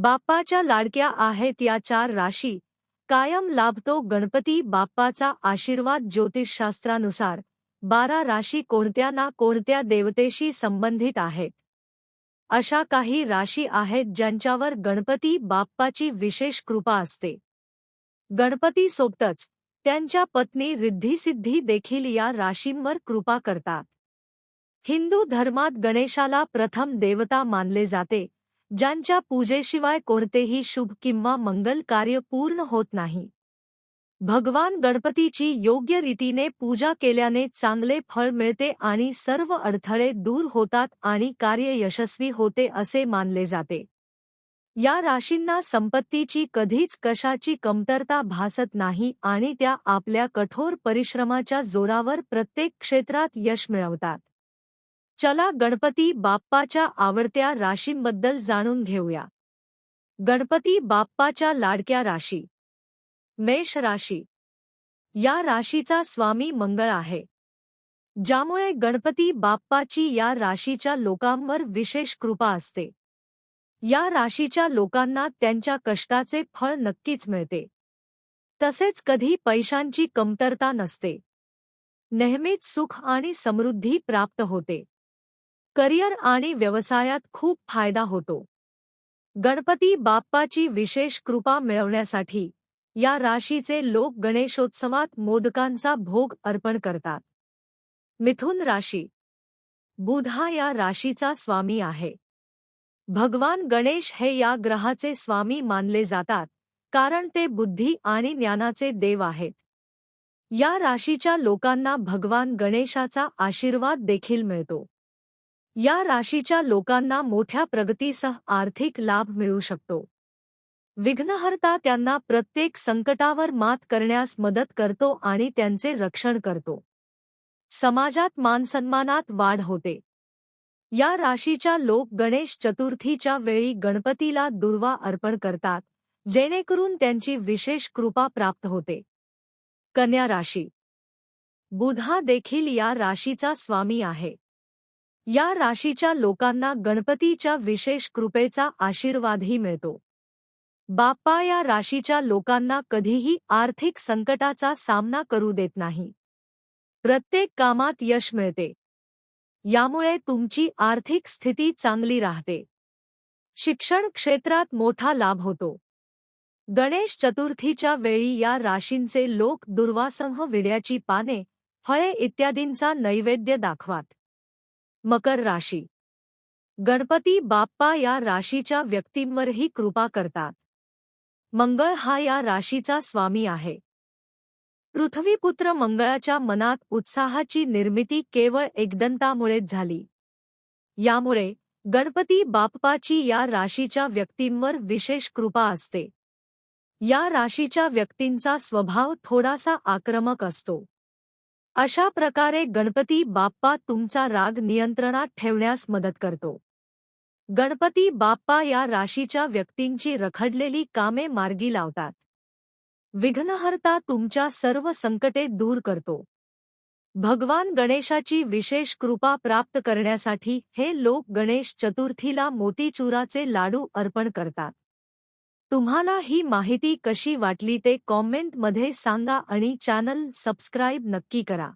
बाप्पाच्या लाडक्या आहेत या 4 राशी. कायम लाभतो गणपती बाप्पाचा आशीर्वाद. ज्योतिषशास्त्रानुसार 12 राशी कोणत्या ना कोणत्या देवतेशी संबंधित आहेत. अशा काही राशी आहेत ज्यांच्यावर गणपती बाप्पाची विशेष कृपा असते. गणपतीसोबतच त्यांच्या पत्नी रिद्धिसिद्धी देखील या राशींवर कृपा करतात. हिंदू धर्मात गणेशाला प्रथम देवता मानले जाते, ज्यांच्या पूजेशिवाय कोणतेही शुभ किंवा मंगल कार्य पूर्ण होत नाही. भगवान गणपतीची योग्य रीतीने पूजा केल्याने चांगले फळ मिळते आणि सर्व अडथळे दूर होतात आणि कार्य यशस्वी होते असे मानले जाते. या राशींना संपत्तीची कधीच कशाची कमतरता भासत नाही आणि त्या आपल्या कठोर परिश्रमाच्या जोरावर प्रत्येक क्षेत्रात यश मिळवतात. चला गणपती बाप्पाच्या आवडत्या राशींबद्दल जाणून घेऊया. गणपती बाप्पाच्या लाडक्या राशी. मेष राशी. या राशीचा स्वामी मंगळ आहे, ज्यामुळे गणपती बाप्पाची या राशीच्या लोकांवर विशेष कृपा असते. या राशीच्या लोकांना त्यांच्या कष्टाचे फळ नक्कीच मिळते. तसेच कधी पैशांची कमतरता नसते. नेहमीच सुख आणि समृद्धी प्राप्त होते. करिअर आणि व्यवसायात खूप फायदा होतो. गणपती बाप्पाची विशेष कृपा मिळवण्यासाठी या राशीचे लोक गणेशोत्सवात मोदकांचा भोग अर्पण करतात. मिथुन राशी. बुध हा या राशीचा स्वामी आहे. भगवान गणेश हे या ग्रहाचे स्वामी मानले जातात, कारण ते बुद्धी आणि ज्ञानाचे देव आहेत. या राशीच्या लोकांना भगवान गणेशाचा आशीर्वाद देखील मिळतो. या राशीच्या लोकांना मोठ्या प्रगतीसह आर्थिक लाभ मिळू शकतो. विघ्नहर्ता त्यांना प्रत्येक संकटावर मात करण्यास मदत करतो आणि त्यांचे रक्षण करतो. समाजात मानसन्मानात वाढ होते. या राशीच्या लोक गणेश चतुर्थीच्या वेळी गणपतीला दुर्वा अर्पण करतात, जेणेकरून त्यांची विशेष कृपा प्राप्त होते. कन्या राशी. बुध हा देखील या राशीचा स्वामी आहे. या राशीच्या लोकांना गणपतीच्या विशेष कृपेचा आशीर्वादही मिळतो. बाप्पा या राशीच्या लोकांना कधीही आर्थिक संकटाचा सामना करू देत नाही. प्रत्येक कामात यश मिळते. यामुळे तुमची आर्थिक स्थिती चांगली राहते. शिक्षण क्षेत्रात मोठा लाभ होतो. गणेश चतुर्थीच्या वेळी या राशींचे लोक दुर्वासह विड्याची पाने, फळे इत्यादींचा नैवेद्य दाखवात. मकर राशी. गणपती बाप्पा या राशीच्या व्यक्तींवरही कृपा करतात. मंगळ हा या राशीचा स्वामी आहे. पृथ्वीपुत्र मंगळाच्या मनात उत्साहाची निर्मिती केवळ एकदंतामुळेच झाली. यामुळे गणपती बाप्पाची या राशीच्या व्यक्तींवर विशेष कृपा असते. या राशीच्या व्यक्तींचा स्वभाव थोडासा आक्रमक असतो. अशा प्रकारे गणपती बाप्पा तुमचा राग नियंत्रणात ठेवण्यास मदत करतो. गणपती बाप्पा या राशीच्या व्यक्तींची रखडलेली कामे मार्गी लावतात. विघ्नहर्ता तुमच्या सर्व संकटे दूर करतो. भगवान गणेशाची विशेष कृपा प्राप्त करण्यासाठी हे लोक गणेश चतुर्थीला मोतीचुराचे लाडू अर्पण करतात. तुम्हाला ही माहिती कशी वाटली ते कॉमेंटमध्ये सांगा आणि चॅनल सबस्क्राईब नक्की करा.